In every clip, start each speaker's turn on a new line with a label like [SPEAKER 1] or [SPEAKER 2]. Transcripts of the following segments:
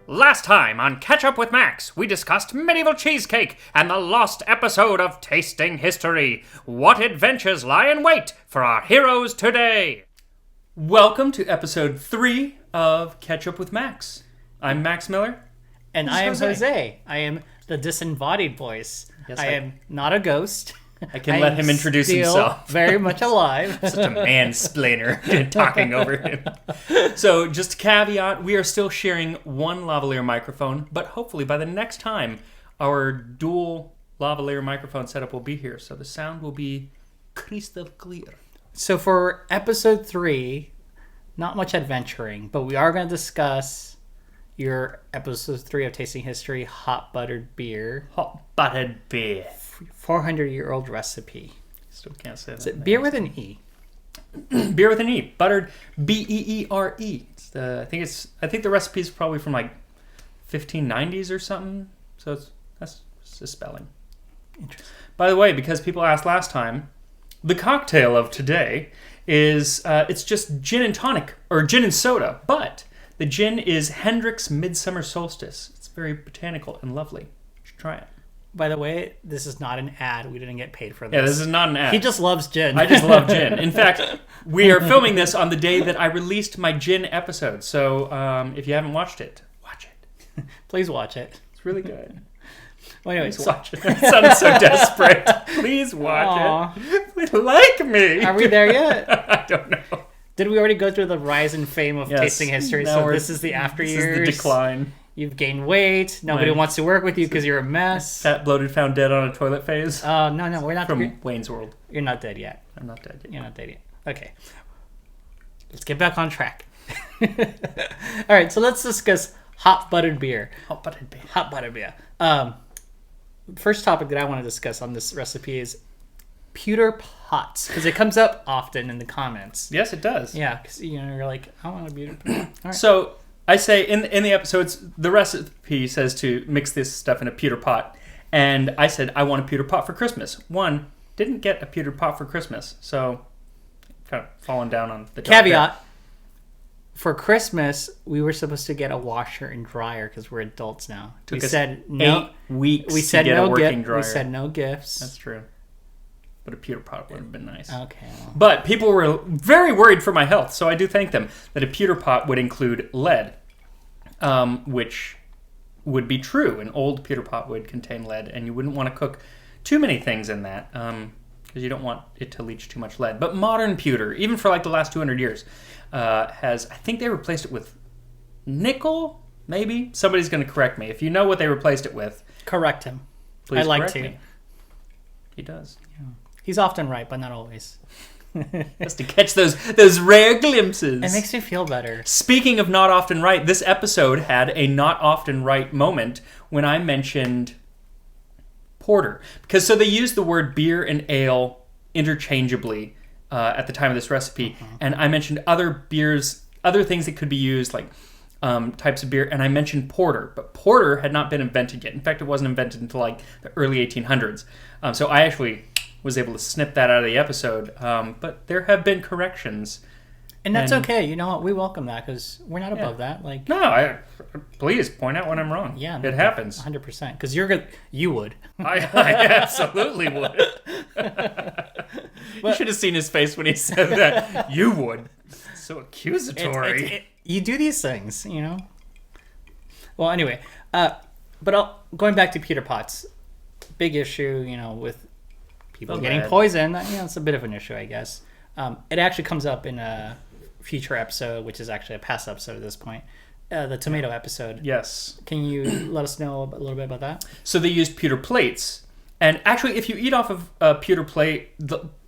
[SPEAKER 1] Last time on Ketchup with Max, we discussed medieval cheesecake and the lost episode of Tasting History. What adventures lie in wait for our heroes today? Welcome to episode 3 of Ketchup with Max. I'm Max Miller.
[SPEAKER 2] And I am Jose. I am the disembodied voice.
[SPEAKER 1] Yes,
[SPEAKER 2] I am not a ghost.
[SPEAKER 1] I can let him introduce himself.
[SPEAKER 2] Very much alive.
[SPEAKER 1] Such a mansplainer talking over him. So, just a caveat, we are still sharing one lavalier microphone, but hopefully by the next time, our dual lavalier microphone setup will be here, so the sound will be crystal clear.
[SPEAKER 2] So for episode 3, not much adventuring, but we are going to discuss your episode 3 of Tasting History, Hot Buttered Beere.
[SPEAKER 1] Hot Buttered Beere.
[SPEAKER 2] 400-year-old recipe.
[SPEAKER 1] Still can't say that.
[SPEAKER 2] Is it beer with an E?
[SPEAKER 1] Beer with an E. Buttered, B-E-E-R-E. I think the recipe is probably from like 1590s or something. So that's just a spelling.
[SPEAKER 2] Interesting.
[SPEAKER 1] By the way, because people asked last time, the cocktail of today is it's just gin and tonic or gin and soda, but the gin is Hendrick's Midsummer Solstice. It's very botanical and lovely. You should try it.
[SPEAKER 2] By the way, this is not an ad. We didn't get paid for this.
[SPEAKER 1] Yeah, this is not an ad.
[SPEAKER 2] He just loves gin.
[SPEAKER 1] I just love gin. In fact, we are filming this on the day that I released my gin episode. So if you haven't watched it, watch it.
[SPEAKER 2] Please watch it.
[SPEAKER 1] It's really good.
[SPEAKER 2] Well, anyways,
[SPEAKER 1] Please watch it. It sounded so desperate. Please watch it. Please like me.
[SPEAKER 2] Are we there yet?
[SPEAKER 1] I don't know.
[SPEAKER 2] Did we already go through the rise and fame of Tasting History? So this is the after years.
[SPEAKER 1] This is the decline.
[SPEAKER 2] You've gained weight. Nobody wants to work with you because you're a mess.
[SPEAKER 1] Fat, bloated, found dead on a toilet phase.
[SPEAKER 2] No, we're not.
[SPEAKER 1] From Wayne's World.
[SPEAKER 2] You're not dead yet.
[SPEAKER 1] I'm not dead yet.
[SPEAKER 2] You're not dead yet. Okay. Let's get back on track. All right, so let's discuss Hot Buttered Beere.
[SPEAKER 1] Hot Buttered Beere.
[SPEAKER 2] Hot Buttered Beere. First topic that I want to discuss on this recipe is pewter pots, because it comes up often in the comments.
[SPEAKER 1] Yes, it does.
[SPEAKER 2] Yeah, because you're like, I want a pewter pot. All right.
[SPEAKER 1] So I say in the episodes, the recipe says to mix this stuff in a pewter pot, and I said I want a pewter pot for Christmas. Didn't get a pewter pot for Christmas, so kind of falling down on the
[SPEAKER 2] caveat. For Christmas, we were supposed to get a washer and dryer because we're adults now.
[SPEAKER 1] Took
[SPEAKER 2] we
[SPEAKER 1] us
[SPEAKER 2] said no.
[SPEAKER 1] 8 weeks
[SPEAKER 2] we said
[SPEAKER 1] to get
[SPEAKER 2] no
[SPEAKER 1] a working dryer.
[SPEAKER 2] We said no gifts.
[SPEAKER 1] That's true. But a pewter pot would have been nice.
[SPEAKER 2] Okay. Well.
[SPEAKER 1] But people were very worried for my health, so I do thank them that a pewter pot would include lead, which would be true. An old pewter pot would contain lead, and you wouldn't want to cook too many things in that because you don't want it to leach too much lead. But modern pewter, even for like the last 200 years, I think they replaced it with nickel, maybe? Somebody's going to correct me. If you know what they replaced it with,
[SPEAKER 2] correct him.
[SPEAKER 1] Please
[SPEAKER 2] I like
[SPEAKER 1] correct
[SPEAKER 2] to.
[SPEAKER 1] me. He does.
[SPEAKER 2] Yeah. He's often right, but not always.
[SPEAKER 1] Just to catch those rare glimpses.
[SPEAKER 2] It makes me feel better.
[SPEAKER 1] Speaking of not often right, this episode had a not often right moment when I mentioned porter. Because so they used the word beer and ale interchangeably at the time of this recipe. And I mentioned other beers, other things that could be used, like types of beer, and I mentioned porter. But porter had not been invented yet. In fact, it wasn't invented until like the early 1800s. So I actually was able to snip that out of the episode. But there have been corrections.
[SPEAKER 2] And that's okay. You know what? We welcome that because we're not above that. Like,
[SPEAKER 1] no, please point out when I'm wrong.
[SPEAKER 2] Yeah,
[SPEAKER 1] it happens.
[SPEAKER 2] 100%. Because you're good. You would.
[SPEAKER 1] I absolutely would. You should have seen his face when he said that. You would. So accusatory.
[SPEAKER 2] You do these things, you know. Well, anyway, going back to pewter pots, big issue, you know, with people getting poisoned. You know, it's a bit of an issue, I guess. It actually comes up in a future episode, which is actually a past episode at this point, the tomato episode.
[SPEAKER 1] Yes.
[SPEAKER 2] Can you let us know a little bit about that?
[SPEAKER 1] So they used pewter plates. And actually, if you eat off of a pewter plate,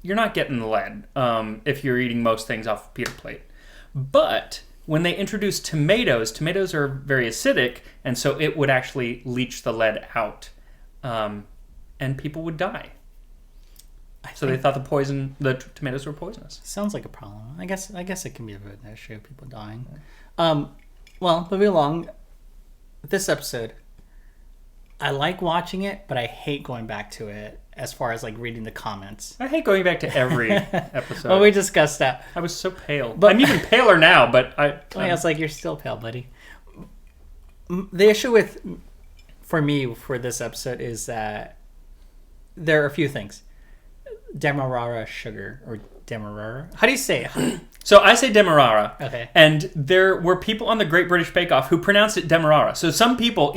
[SPEAKER 1] you're not getting the lead if you're eating most things off a pewter plate. But when they introduced tomatoes are very acidic, and so it would actually leach the lead out. And people would die. So they thought the tomatoes were poisonous.
[SPEAKER 2] Sounds like a problem. I guess it can be a bit of an issue, people dying. Well, moving along, this episode, I like watching it, but I hate going back to it as far as like reading the comments.
[SPEAKER 1] I hate going back to every episode.
[SPEAKER 2] Well, we discussed that.
[SPEAKER 1] I was so pale. But I'm even paler now, but
[SPEAKER 2] it's like you're still pale, buddy. the issue for me for this episode is that there are a few things. Demerara Sugar or Demerara. How do you say it?
[SPEAKER 1] So I say Demerara.
[SPEAKER 2] Okay.
[SPEAKER 1] And there were people on the Great British Bake Off who pronounced it Demerara. So some people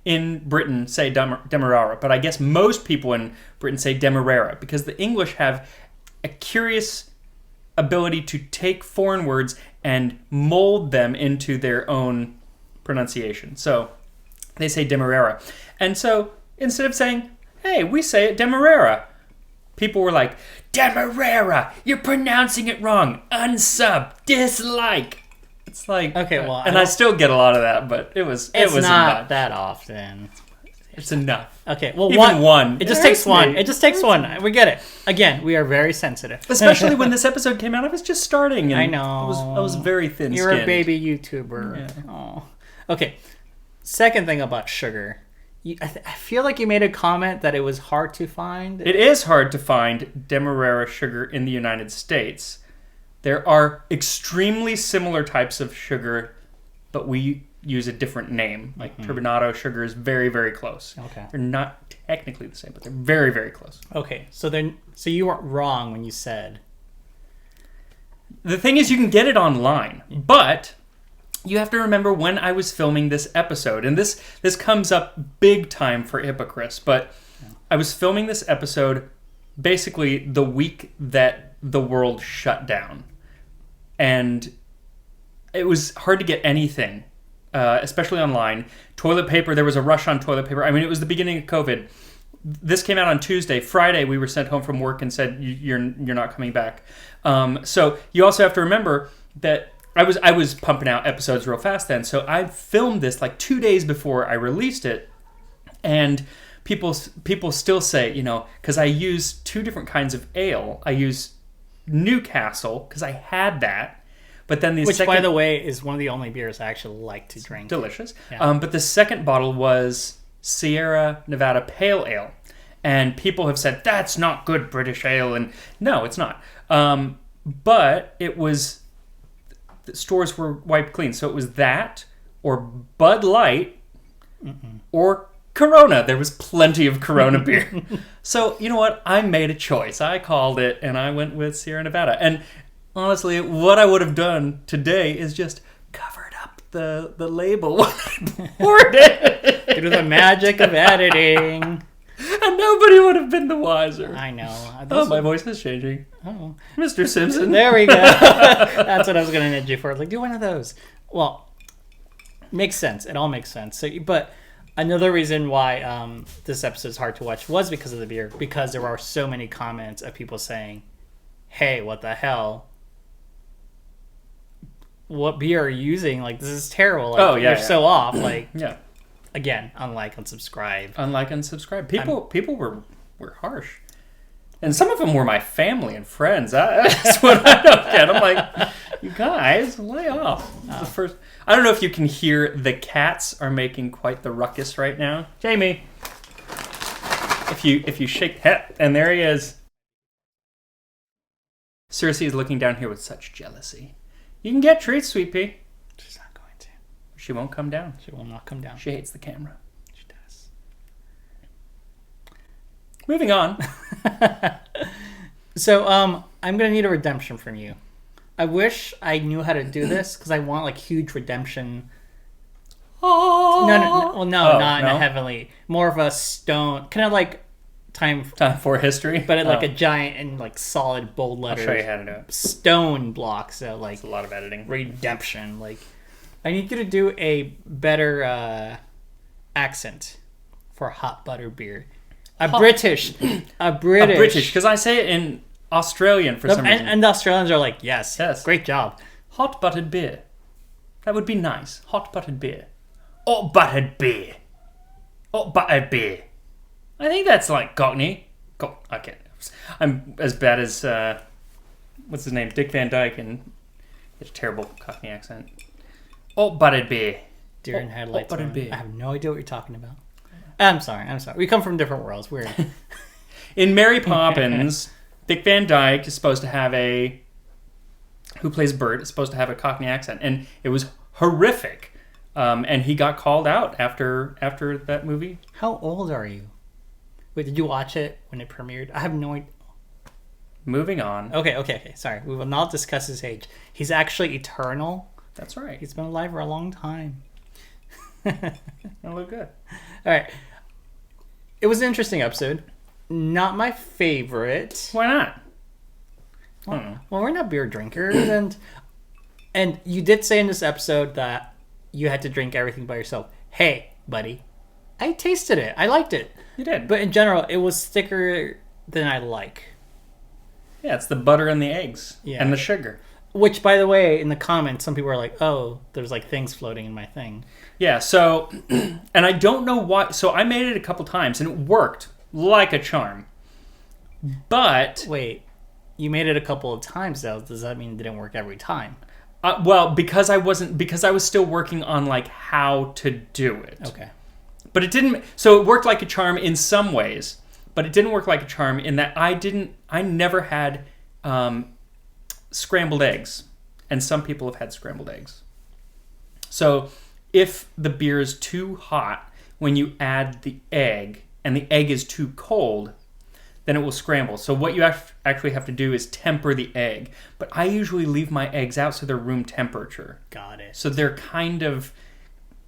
[SPEAKER 1] in Britain say Demerara, but I guess most people in Britain say Demerara because the English have a curious ability to take foreign words and mold them into their own pronunciation. So they say Demerara. And so instead of saying, hey, we say it Demerara, people were like, Demerara, you're pronouncing it wrong. Unsub, dislike. It's like,
[SPEAKER 2] okay, well,
[SPEAKER 1] and I still get a lot of that, but it was
[SPEAKER 2] not
[SPEAKER 1] enough.
[SPEAKER 2] that often.
[SPEAKER 1] It's enough.
[SPEAKER 2] Okay, well,
[SPEAKER 1] even one.
[SPEAKER 2] It just takes one. It just takes one. We get it. Again, we are very sensitive.
[SPEAKER 1] Especially when this episode came out, I was just starting. And
[SPEAKER 2] I know.
[SPEAKER 1] I was very thin-skinned.
[SPEAKER 2] You're a baby YouTuber.
[SPEAKER 1] Yeah.
[SPEAKER 2] Oh. Okay. Second thing about sugar. I feel like you made a comment that it was hard to find.
[SPEAKER 1] It is hard to find Demerara sugar in the United States. There are extremely similar types of sugar, but we use a different name. Like turbinado sugar is very, very close.
[SPEAKER 2] Okay.
[SPEAKER 1] They're not technically the same, but they're very, very close.
[SPEAKER 2] Okay, so you weren't wrong when you said.
[SPEAKER 1] The thing is, you can get it online, but you have to remember when I was filming this episode, and this comes up big time for Hypocrites, but I was filming this episode basically the week that the world shut down. And it was hard to get anything, especially online. Toilet paper, there was a rush on toilet paper. I mean, it was the beginning of COVID. This came out on Tuesday. Friday, we were sent home from work and said, you're not coming back. So you also have to remember that I was pumping out episodes real fast then. So I filmed this like 2 days before I released it. And people still say, because I use two different kinds of ale. I use Newcastle because I had that, but then
[SPEAKER 2] by the way, is one of the only beers I actually like to drink.
[SPEAKER 1] Delicious.
[SPEAKER 2] Yeah.
[SPEAKER 1] But the second bottle was Sierra Nevada Pale Ale, and people have said that's not good British ale, and no, it's not. But it was the stores were wiped clean, so it was that or Bud Light or Corona. There was plenty of Corona beer. So, you know what? I made a choice. I called it, and I went with Sierra Nevada. And honestly, what I would have done today is just covered up the label when I poured it.
[SPEAKER 2] Through the magic of editing.
[SPEAKER 1] And nobody would have been the wiser.
[SPEAKER 2] I know.
[SPEAKER 1] My voice is changing.
[SPEAKER 2] Oh.
[SPEAKER 1] Mr. Simpson.
[SPEAKER 2] There we go. That's what I was going to need you for. Like, do one of those. Well, makes sense. It all makes sense. But another reason why this episode is hard to watch was because of the beer. Because there are so many comments of people saying, hey, what the hell? What beer are you using? Like, this is terrible. Like, you're so off. Like,
[SPEAKER 1] yeah.
[SPEAKER 2] Again, unlike unsubscribe.
[SPEAKER 1] People were harsh. And some of them were my family and friends. That's what I don't get. I'm like, you guys, lay off. I don't know if you can hear the cats are making quite the ruckus right now. Jamie, if you shake that, and there he is. Cersei is looking down here with such jealousy. You can get treats, Sweet Pea.
[SPEAKER 2] She's not going to.
[SPEAKER 1] She won't come down.
[SPEAKER 2] She will not come down.
[SPEAKER 1] She hates the camera.
[SPEAKER 2] She does.
[SPEAKER 1] Moving on.
[SPEAKER 2] So, I'm going to need a redemption from you. I wish I knew how to do this, because I want, like, huge redemption. No, not in a heavenly. More of a stone. Kind of like time
[SPEAKER 1] for history.
[SPEAKER 2] But like a giant and, like, solid, bold letters.
[SPEAKER 1] I'll show you how to do it.
[SPEAKER 2] Stone blocks. So, like,
[SPEAKER 1] it's a lot of editing.
[SPEAKER 2] Redemption. Like, I need you to do a better accent for hot butter beer. British,
[SPEAKER 1] because I say it in Australian for some reason.
[SPEAKER 2] And the Australians are like, yes, great job.
[SPEAKER 1] Hot buttered beer. That would be nice. Hot buttered beer. Oh, buttered beer. Oh, buttered beer. I think that's like Cockney. Okay. I'm as bad as, what's his name? Dick Van Dyke, and it's a terrible Cockney accent. Oh, buttered beer.
[SPEAKER 2] Deer in headlights.
[SPEAKER 1] Buttered beer.
[SPEAKER 2] I have no idea what you're talking about. I'm sorry. We come from different worlds. Weird.
[SPEAKER 1] In Mary Poppins, Dick Van Dyke is supposed to have who plays Bert, is supposed to have a Cockney accent. And it was horrific. And he got called out after that movie.
[SPEAKER 2] How old are you? Wait, did you watch it when it premiered? I have no idea.
[SPEAKER 1] Moving on.
[SPEAKER 2] Okay. Sorry. We will not discuss his age. He's actually eternal.
[SPEAKER 1] That's right.
[SPEAKER 2] He's been alive for a long time.
[SPEAKER 1] That look good.
[SPEAKER 2] All right. It was an interesting episode. Not my favorite.
[SPEAKER 1] Why not?
[SPEAKER 2] Well, we're not beer drinkers, and you did say in this episode that you had to drink everything by yourself. Hey, buddy, I tasted it. I liked it.
[SPEAKER 1] You did.
[SPEAKER 2] But in general, it was thicker than I like.
[SPEAKER 1] Yeah, it's the butter and the eggs and the sugar.
[SPEAKER 2] Which, by the way, in the comments, some people are like, oh, there's like things floating in my thing.
[SPEAKER 1] Yeah, so, and I don't know why. So I made it a couple times, and it worked like a charm. But...
[SPEAKER 2] Wait, you made it a couple of times, though. Does that mean it didn't work every time?
[SPEAKER 1] Well, because I was still working on, like, how to do it.
[SPEAKER 2] Okay.
[SPEAKER 1] But it didn't... So it worked like a charm in some ways, but it didn't work like a charm in that I never had scrambled eggs. And some people have had scrambled eggs. So if the beer is too hot when you add the egg, and the egg is too cold, then it will scramble. So what you actually have to do is temper the egg. But I usually leave my eggs out so they're room temperature.
[SPEAKER 2] Got it.
[SPEAKER 1] So they're kind of...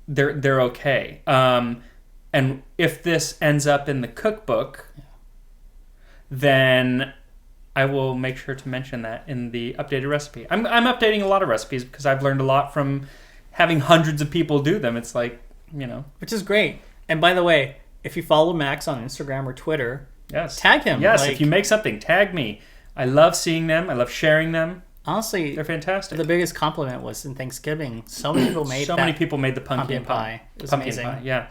[SPEAKER 1] They're okay. And if this ends up in the cookbook, then I will make sure to mention that in the updated recipe. I'm updating a lot of recipes because I've learned a lot from having hundreds of people do them. It's like,
[SPEAKER 2] Which is great. And by the way, if you follow Max on Instagram or Twitter, tag him.
[SPEAKER 1] Yes, if you make something, tag me. I love seeing them. I love sharing them.
[SPEAKER 2] Honestly,
[SPEAKER 1] they're fantastic.
[SPEAKER 2] The biggest compliment was in Thanksgiving. So many people made
[SPEAKER 1] the pumpkin pie.
[SPEAKER 2] It was amazing.
[SPEAKER 1] Pie, yeah.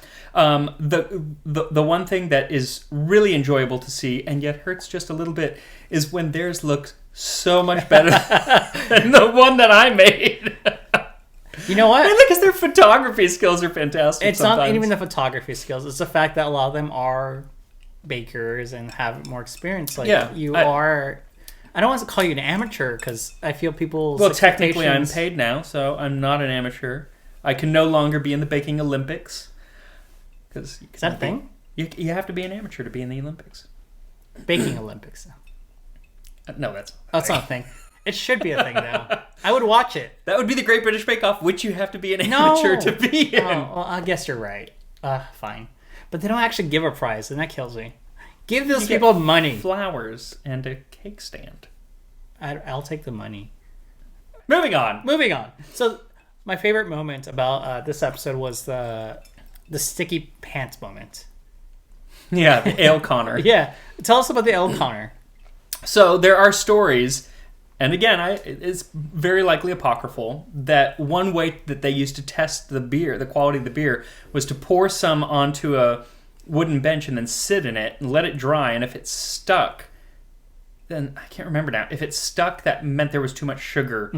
[SPEAKER 1] The one thing that is really enjoyable to see and yet hurts just a little bit is when theirs looks so much better than the one that I made.
[SPEAKER 2] You know what?
[SPEAKER 1] Because their photography skills are fantastic.
[SPEAKER 2] It's sometimes. Not even the photography skills. It's the fact that a lot of them are bakers and have more experience. Like you are. I don't want to call you an amateur because I feel people.
[SPEAKER 1] Well, technically, I'm paid now, so I'm not an amateur. I can no longer be in the baking Olympics.
[SPEAKER 2] Is that a thing?
[SPEAKER 1] You have to be an amateur to be in the Olympics.
[SPEAKER 2] Baking Olympics.
[SPEAKER 1] No, that's
[SPEAKER 2] not a thing. It should be a thing, though. I would watch it.
[SPEAKER 1] That would be the Great British Bake Off, which you have to be an amateur to be in.
[SPEAKER 2] Oh, well, I guess you're right. Fine. But they don't actually give a prize, and that kills me. Give those people money.
[SPEAKER 1] Flowers and a cake stand.
[SPEAKER 2] I'll take the money.
[SPEAKER 1] Moving on.
[SPEAKER 2] So my favorite moment about this episode was the sticky pants moment.
[SPEAKER 1] Yeah, the ale Connor.
[SPEAKER 2] Yeah. Tell us about the ale Connor.
[SPEAKER 1] So there are stories, and again, it's very likely apocryphal, that one way that they used to test the beer, the quality of the beer, was to pour some onto a wooden bench and then sit in it and let it dry, and if it stuck, then I can't remember now. If it stuck, that meant there was too much sugar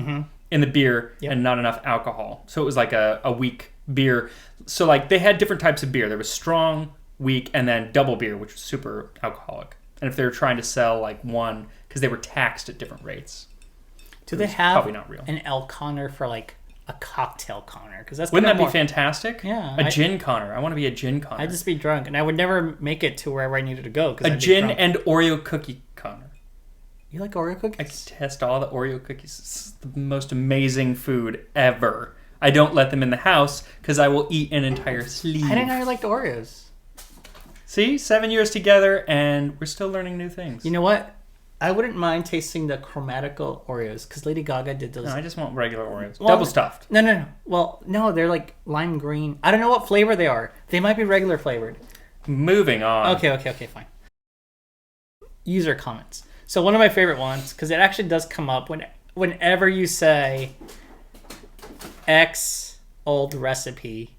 [SPEAKER 1] in the beer and not enough alcohol. So it was like a weak beer. So like they had different types of beer. There was strong, weak, and then double beer, which was super alcoholic. And if they were trying to sell like one, because they were taxed at different rates.
[SPEAKER 2] Do they have
[SPEAKER 1] probably not real.
[SPEAKER 2] An ale Connor for like a cocktail Connor? Because that's
[SPEAKER 1] wouldn't that be fantastic?
[SPEAKER 2] Yeah,
[SPEAKER 1] a gin Connor. I want to be a gin Connor.
[SPEAKER 2] I'd just be drunk, and I would never make it to wherever I needed to go.
[SPEAKER 1] A gin and Oreo cookie Connor.
[SPEAKER 2] You like Oreo cookies?
[SPEAKER 1] I can test all the Oreo cookies. It's the most amazing food ever. I don't let them in the house because I will eat an entire sleeve.
[SPEAKER 2] I didn't know you liked Oreos.
[SPEAKER 1] See? 7 years together, and we're still learning new things.
[SPEAKER 2] You know what? I wouldn't mind tasting the chromatical Oreos because Lady Gaga did those.
[SPEAKER 1] No, I just want regular Oreos. Well, double stuffed.
[SPEAKER 2] No. Well, no, they're like lime green. I don't know what flavor they are. They might be regular flavored.
[SPEAKER 1] Moving on.
[SPEAKER 2] Okay, fine. User comments. So one of my favorite ones, because it actually does come up whenever you say X old recipe,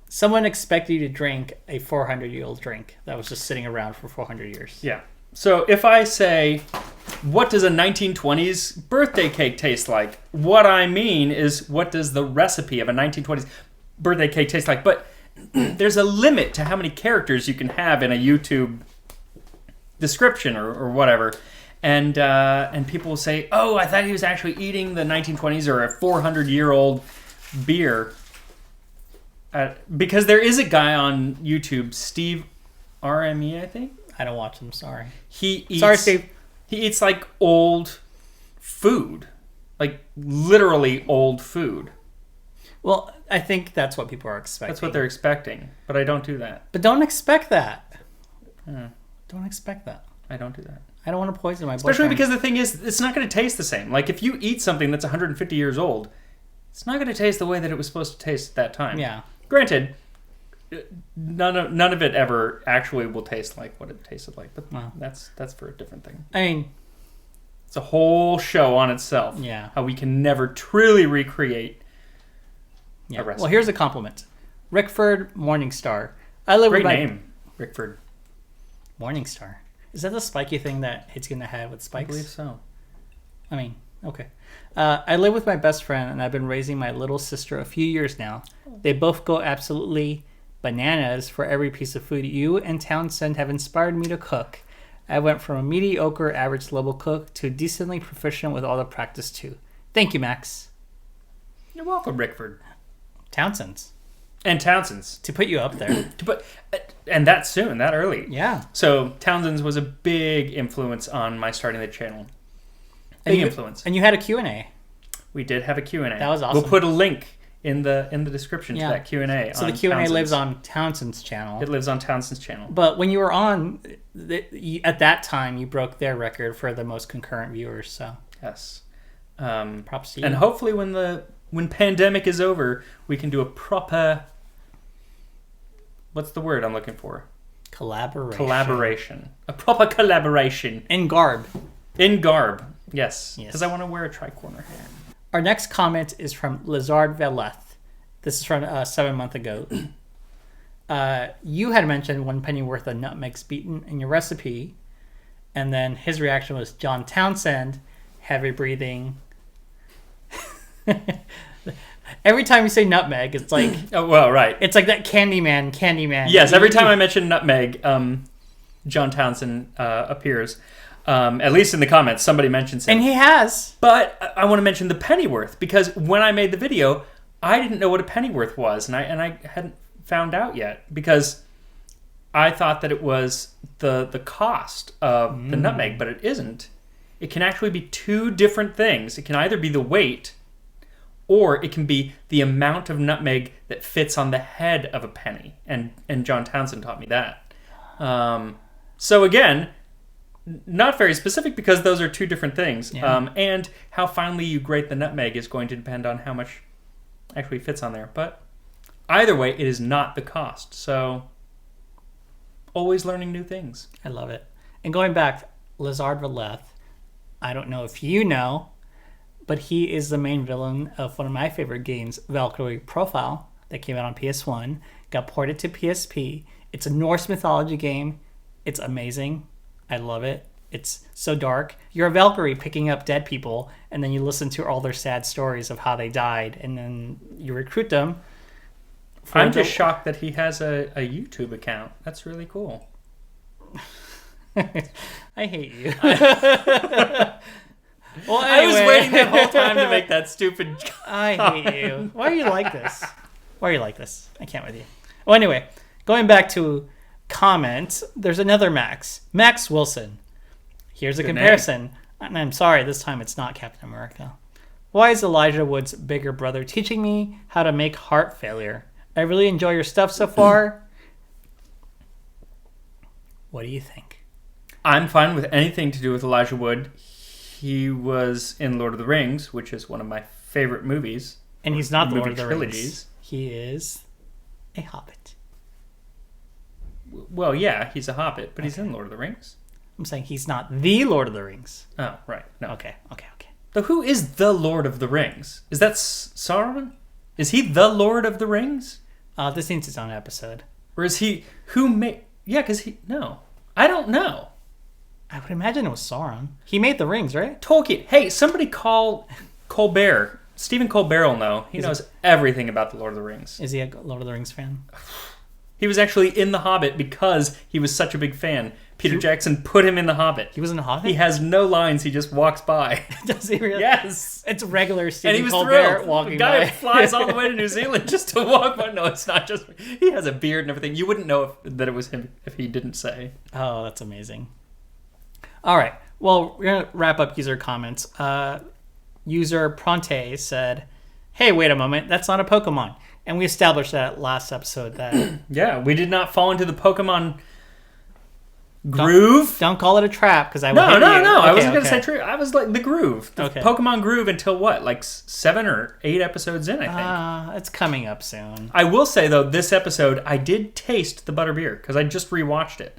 [SPEAKER 2] someone expected you to drink a 400-year-old drink that was just sitting around for 400 years.
[SPEAKER 1] Yeah. So if I say, what does a 1920s birthday cake taste like? What I mean is, what does the recipe of a 1920s birthday cake taste like? But there's a limit to how many characters you can have in a YouTube description or whatever. And people will say, oh, I thought he was actually eating the 1920s or a 400-year-old beer, because there is a guy on YouTube, Steve RME, I think.
[SPEAKER 2] I don't watch them. Sorry.
[SPEAKER 1] He eats,
[SPEAKER 2] Sorry, Steve.
[SPEAKER 1] He eats like old food, like literally old food.
[SPEAKER 2] Well, I think that's what people are expecting.
[SPEAKER 1] That's what they're expecting, but I don't do that.
[SPEAKER 2] But don't expect that. Don't expect that.
[SPEAKER 1] I don't do that.
[SPEAKER 2] I don't want to poison my
[SPEAKER 1] Especially
[SPEAKER 2] boyfriend.
[SPEAKER 1] because the thing is, it's not going to taste the same. Like, if you eat something that's 150 years old, it's not going to taste the way that it was supposed to taste at that time.
[SPEAKER 2] Yeah.
[SPEAKER 1] Granted, none of it ever actually will taste like what it tasted like, but that's for a different thing.
[SPEAKER 2] I mean,
[SPEAKER 1] it's a whole show on itself.
[SPEAKER 2] Yeah.
[SPEAKER 1] How we can never truly recreate a recipe.
[SPEAKER 2] Well, here's a compliment. Rickford Morningstar. I live
[SPEAKER 1] Great
[SPEAKER 2] with my
[SPEAKER 1] name, Rickford.
[SPEAKER 2] Morningstar. Is that the spiky thing that hits you in the head with
[SPEAKER 1] I
[SPEAKER 2] spikes?
[SPEAKER 1] believe so.
[SPEAKER 2] I mean, okay. I live with my best friend, and I've been raising my little sister a few years now. They both go absolutely bananas for every piece of food. You and Townsend have inspired me to cook. I went from a mediocre average level cook to decently proficient with all the practice too. Thank you, Max.
[SPEAKER 1] You're welcome, Rickford.
[SPEAKER 2] Townsend's.
[SPEAKER 1] And Towsends.
[SPEAKER 2] To put you up there.
[SPEAKER 1] And that soon, that early.
[SPEAKER 2] Yeah.
[SPEAKER 1] So Towsends was a big influence on my starting the channel. Big influence.
[SPEAKER 2] And you had a Q&A.
[SPEAKER 1] We did have a Q&A.
[SPEAKER 2] That was awesome.
[SPEAKER 1] We'll put a link in the description to that Q&A.
[SPEAKER 2] So the Q&A lives on Townsend's channel.
[SPEAKER 1] It lives on Townsend's channel.
[SPEAKER 2] But when you were on, at that time, you broke their record for the most concurrent viewers. So
[SPEAKER 1] yes.
[SPEAKER 2] Props to you.
[SPEAKER 1] And hopefully when pandemic is over, we can do a proper... What's the word I'm looking for? Collaboration. A proper collaboration.
[SPEAKER 2] In garb.
[SPEAKER 1] In garb. Yes. Because I want to wear a tricorner hat.
[SPEAKER 2] Our next comment is from Lizard Veleth. This is from 7 months ago. You had mentioned 1 penny worth of nutmegs beaten in your recipe. And then his reaction was John Townsend, heavy breathing. Every time you say nutmeg, it's like...
[SPEAKER 1] Oh, well, right.
[SPEAKER 2] It's like that Candyman.
[SPEAKER 1] Yes, every time I mention nutmeg, John Townsend appears. At least in the comments, somebody mentions him.
[SPEAKER 2] And he has.
[SPEAKER 1] But I want to mention the pennyworth, because when I made the video, I didn't know what a pennyworth was, and I hadn't found out yet, because I thought that it was the cost of the nutmeg, but it isn't. It can actually be 2 different things. It can either be the weight, or it can be the amount of nutmeg that fits on the head of a penny. And John Townsend taught me that. So again, not very specific, because those are 2 different things.
[SPEAKER 2] Yeah.
[SPEAKER 1] And how finely you grate the nutmeg is going to depend on how much actually fits on there. But either way, it is not the cost. So always learning new things.
[SPEAKER 2] I love it. And going back, Lizard Veleth, I don't know if you know, but he is the main villain of one of my favorite games, Valkyrie Profile, that came out on PS1, got ported to PSP. It's a Norse mythology game. It's amazing. I love it. It's so dark. You're a Valkyrie picking up dead people, and then you listen to all their sad stories of how they died, and then you recruit them.
[SPEAKER 1] I'm just shocked that he has a YouTube account. That's really cool.
[SPEAKER 2] I hate you. Well,
[SPEAKER 1] anyway. I was waiting that whole time to make that stupid
[SPEAKER 2] I hate you. Why are you like this? I can't with you. Well, anyway, going back to comments, there's another Max Wilson. Here's a comparison. And I'm sorry, this time it's not Captain America. Why is Elijah Wood's bigger brother teaching me how to make heart failure? I really enjoy your stuff so far. What do you think?
[SPEAKER 1] I'm fine with anything to do with Elijah Wood. He was in Lord of the Rings, which is one of my favorite movies.
[SPEAKER 2] And he's not the Lord of the
[SPEAKER 1] trilogies.
[SPEAKER 2] Rings. He is a hobbit.
[SPEAKER 1] Well, yeah, he's a hobbit, but he's in Lord of the Rings.
[SPEAKER 2] I'm saying he's not the Lord of the Rings.
[SPEAKER 1] Oh, right. No.
[SPEAKER 2] Okay.
[SPEAKER 1] So who is the Lord of the Rings? Is that Sauron? Is he the Lord of the Rings?
[SPEAKER 2] This needs its own episode.
[SPEAKER 1] Or is he... Who made... Yeah, because he... No. I don't know.
[SPEAKER 2] I would imagine it was Sauron. He made the rings, right?
[SPEAKER 1] Tolkien. Hey, somebody call Colbert. Stephen Colbert will know. He knows everything about the Lord of the Rings.
[SPEAKER 2] Is he a Lord of the Rings fan?
[SPEAKER 1] He was actually in The Hobbit because he was such a big fan. Peter Jackson put him in The Hobbit.
[SPEAKER 2] He was in The Hobbit?
[SPEAKER 1] He has no lines. He just walks by.
[SPEAKER 2] Does he really?
[SPEAKER 1] Yes.
[SPEAKER 2] It's regular Stephen
[SPEAKER 1] And he was
[SPEAKER 2] Colbert
[SPEAKER 1] thrilled.
[SPEAKER 2] walking
[SPEAKER 1] The guy
[SPEAKER 2] by.
[SPEAKER 1] flies all the way to New Zealand just to walk by. No, it's not just... He has a beard and everything. You wouldn't know that it was him if he didn't say.
[SPEAKER 2] Oh, that's amazing. All right. Well, we're going to wrap up user comments. User Pronte said, hey, wait a moment. That's not a Pokemon. And we established that last episode that...
[SPEAKER 1] Yeah, we did not fall into the Pokemon groove.
[SPEAKER 2] Don't call it a trap, because I would
[SPEAKER 1] No.
[SPEAKER 2] hit you.
[SPEAKER 1] I
[SPEAKER 2] Okay,
[SPEAKER 1] wasn't going to say true. I was like the groove. The
[SPEAKER 2] Okay.
[SPEAKER 1] Pokemon groove until what? Like 7 or 8 episodes in, I think.
[SPEAKER 2] It's coming up soon.
[SPEAKER 1] I will say, though, this episode, I did taste the Buttered Beere because I just rewatched it.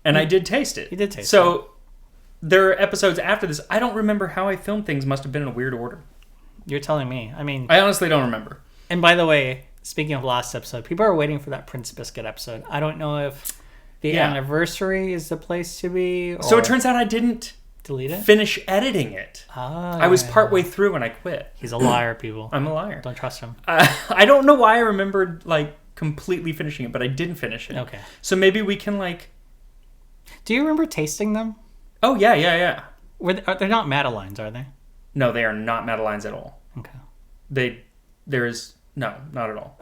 [SPEAKER 1] And I did taste it.
[SPEAKER 2] You did taste it.
[SPEAKER 1] So there are episodes after this. I don't remember how I filmed things. Must have been in a weird order.
[SPEAKER 2] You're telling me. I mean...
[SPEAKER 1] I honestly don't remember.
[SPEAKER 2] And by the way, speaking of last episode, people are waiting for that Prince Biscuit episode. I don't know if the anniversary is the place to be. Or
[SPEAKER 1] So it turns out I didn't
[SPEAKER 2] delete it.
[SPEAKER 1] finish editing it. I was partway through when I quit.
[SPEAKER 2] He's a liar, people.
[SPEAKER 1] I'm a liar.
[SPEAKER 2] Don't trust him.
[SPEAKER 1] I don't know why I remembered like completely finishing it, but I didn't finish it.
[SPEAKER 2] Okay.
[SPEAKER 1] So maybe we can like...
[SPEAKER 2] Do you remember tasting them?
[SPEAKER 1] Oh, yeah.
[SPEAKER 2] They're not Madeleines, are they?
[SPEAKER 1] No, they are not Madeleines at all.
[SPEAKER 2] Okay.
[SPEAKER 1] There is... No, not at all.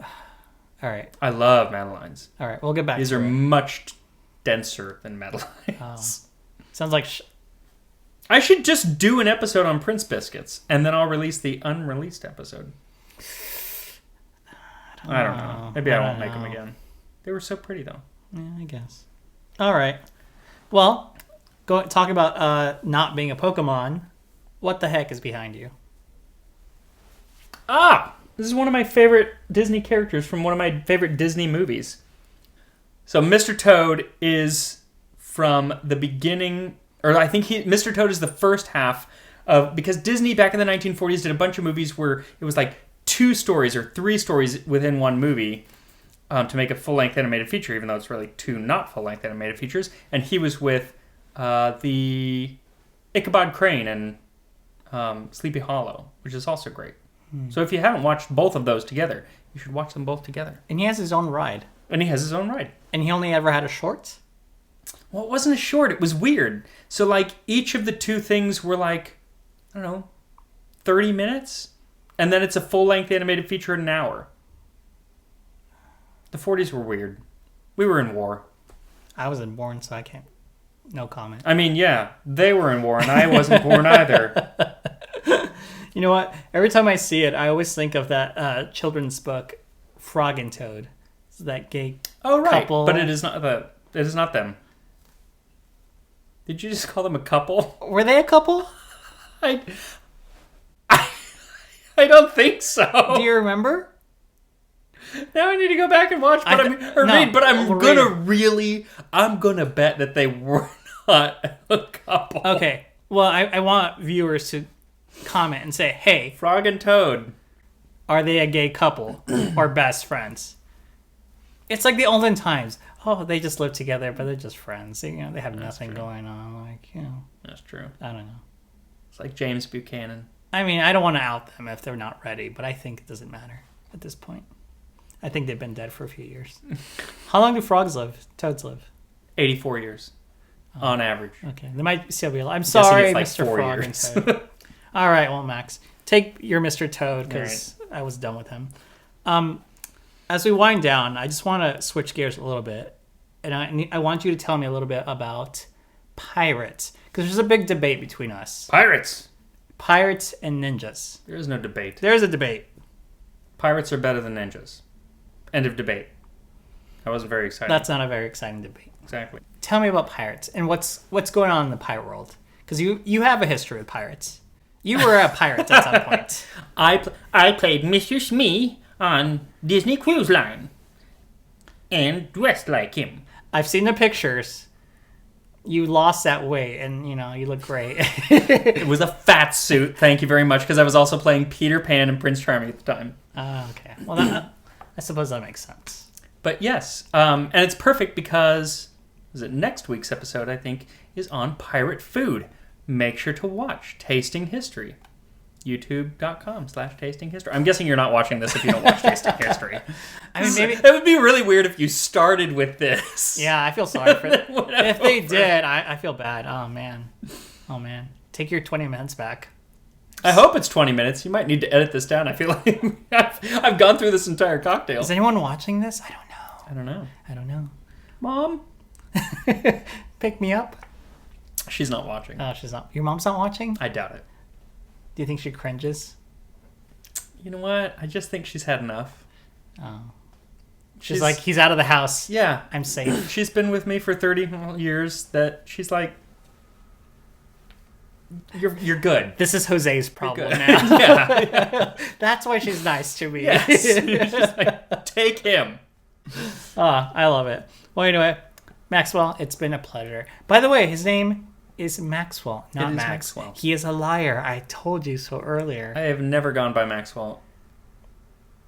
[SPEAKER 2] All right.
[SPEAKER 1] I love Madeleines.
[SPEAKER 2] All right. We'll get back
[SPEAKER 1] These
[SPEAKER 2] to
[SPEAKER 1] are
[SPEAKER 2] it.
[SPEAKER 1] much denser than Madeleines.
[SPEAKER 2] Sounds like...
[SPEAKER 1] I should just do an episode on Prince Biscuits, and then I'll release the unreleased episode. I don't know. Maybe I won't make them again. They were so pretty, though.
[SPEAKER 2] Yeah, I guess. All right. Well, talk about not being a Pokemon. What the heck is behind you?
[SPEAKER 1] This is one of my favorite Disney characters from one of my favorite Disney movies. So Mr. Toad is from the beginning, or I think Mr. Toad is the first half of, because Disney back in the 1940s did a bunch of movies where it was like 2 stories or 3 stories within one movie to make a full-length animated feature, even though it's really 2 not full-length animated features. And he was with the Ichabod Crane and Sleepy Hollow, which is also great. So if you haven't watched both of those together, you should watch them both together.
[SPEAKER 2] And he has his own ride.
[SPEAKER 1] And he has his own ride.
[SPEAKER 2] And he only ever had a short?
[SPEAKER 1] Well, it wasn't a short. It was weird. So, like, each of the 2 things were like, I don't know, 30 minutes? And then it's a full-length animated feature in an hour. The 40s were weird. We were in war.
[SPEAKER 2] I wasn't born, so I can't... No comment.
[SPEAKER 1] I mean, yeah, they were in war, and I wasn't born either.
[SPEAKER 2] You know what? Every time I see it, I always think of that children's book, Frog and Toad. It's that gay couple.
[SPEAKER 1] But it is not them. Did you just call them a couple?
[SPEAKER 2] Were they a couple?
[SPEAKER 1] I don't think so.
[SPEAKER 2] Do you remember?
[SPEAKER 1] Now I need to go back and watch, I'm gonna bet that they were not a couple.
[SPEAKER 2] Okay. Well, I want viewers to comment and say, hey,
[SPEAKER 1] Frog and Toad,
[SPEAKER 2] are they a gay couple or best friends? It's like the olden times. Oh, they just live together, but they're just friends. They have nothing going on. Like,
[SPEAKER 1] That's true.
[SPEAKER 2] I don't know.
[SPEAKER 1] It's like James Buchanan.
[SPEAKER 2] I mean, I don't want to out them if they're not ready, but I think it doesn't matter at this point. I think they've been dead for a few years. How long do frogs live? Toads live?
[SPEAKER 1] 84 years. On average.
[SPEAKER 2] Okay. They might still be alive. I'm sorry,
[SPEAKER 1] like
[SPEAKER 2] Mr.
[SPEAKER 1] 4
[SPEAKER 2] Frog
[SPEAKER 1] years.
[SPEAKER 2] and Toad. All right, well, Max, take your Mr. Toad because I was done with him. As we wind down, I just want to switch gears a little bit. And I want you to tell me a little bit about pirates. Because there's a big debate between us.
[SPEAKER 1] Pirates
[SPEAKER 2] And ninjas.
[SPEAKER 1] There is no debate.
[SPEAKER 2] There's a debate.
[SPEAKER 1] Pirates are better than ninjas. End of debate. That wasn't very exciting.
[SPEAKER 2] That's not a very exciting debate.
[SPEAKER 1] Exactly.
[SPEAKER 2] Tell me about pirates and what's going on in the pirate world. Because you have a history with pirates. You were a pirate at some point.
[SPEAKER 1] I played Mr. Smee on Disney Cruise Line. And dressed like him.
[SPEAKER 2] I've seen the pictures. You lost that weight, and you look great.
[SPEAKER 1] It was a fat suit, thank you very much, because I was also playing Peter Pan and Prince Charming at the time.
[SPEAKER 2] Okay. Well, I suppose that makes sense.
[SPEAKER 1] But yes, and it's perfect because next week's episode, I think, is on pirate food. Make sure to watch Tasting History. YouTube.com/Tasting History. I'm guessing you're not watching this if you don't watch Tasting History.
[SPEAKER 2] I mean, maybe
[SPEAKER 1] it would be really weird if you started with this.
[SPEAKER 2] Yeah, I feel sorry for them. If they did, I feel bad. Oh man. Take your 20 minutes back.
[SPEAKER 1] I hope it's 20 minutes. You might need to edit this down. I feel like I've gone through this entire cocktail.
[SPEAKER 2] Is anyone watching this? I don't know.
[SPEAKER 1] Mom?
[SPEAKER 2] Pick me up?
[SPEAKER 1] She's not watching.
[SPEAKER 2] Oh, she's not. Your mom's not watching?
[SPEAKER 1] I doubt it.
[SPEAKER 2] Do you think she cringes?
[SPEAKER 1] You know what? I just think she's had enough.
[SPEAKER 2] Oh. She's like, he's out of the house.
[SPEAKER 1] Yeah.
[SPEAKER 2] I'm safe.
[SPEAKER 1] She's been with me for 30 years that she's like, You're good.
[SPEAKER 2] This is Jose's problem now.
[SPEAKER 1] Yeah.
[SPEAKER 2] That's why she's nice to me.
[SPEAKER 1] Yes. She's like, take him.
[SPEAKER 2] I love it. Well, anyway, Maxwell, it's been a pleasure. By the way, his name is Maxwell, not Max.
[SPEAKER 1] Maxwell.
[SPEAKER 2] He is a liar. I told you so earlier.
[SPEAKER 1] I have never gone by Maxwell.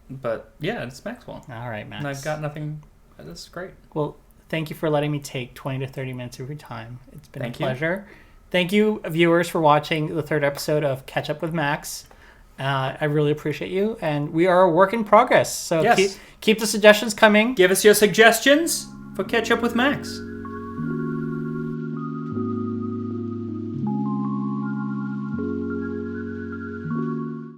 [SPEAKER 1] But yeah, it's Maxwell.
[SPEAKER 2] All right, Max.
[SPEAKER 1] And I've got nothing. This is great.
[SPEAKER 2] Well, thank you for letting me take 20 to 30 minutes of your time. It's been a pleasure.
[SPEAKER 1] You.
[SPEAKER 2] Thank you, viewers, for watching the third episode of Ketchup with Max. I really appreciate you, and we are a work in progress. So keep the suggestions coming.
[SPEAKER 1] Give us your suggestions for Ketchup with Max.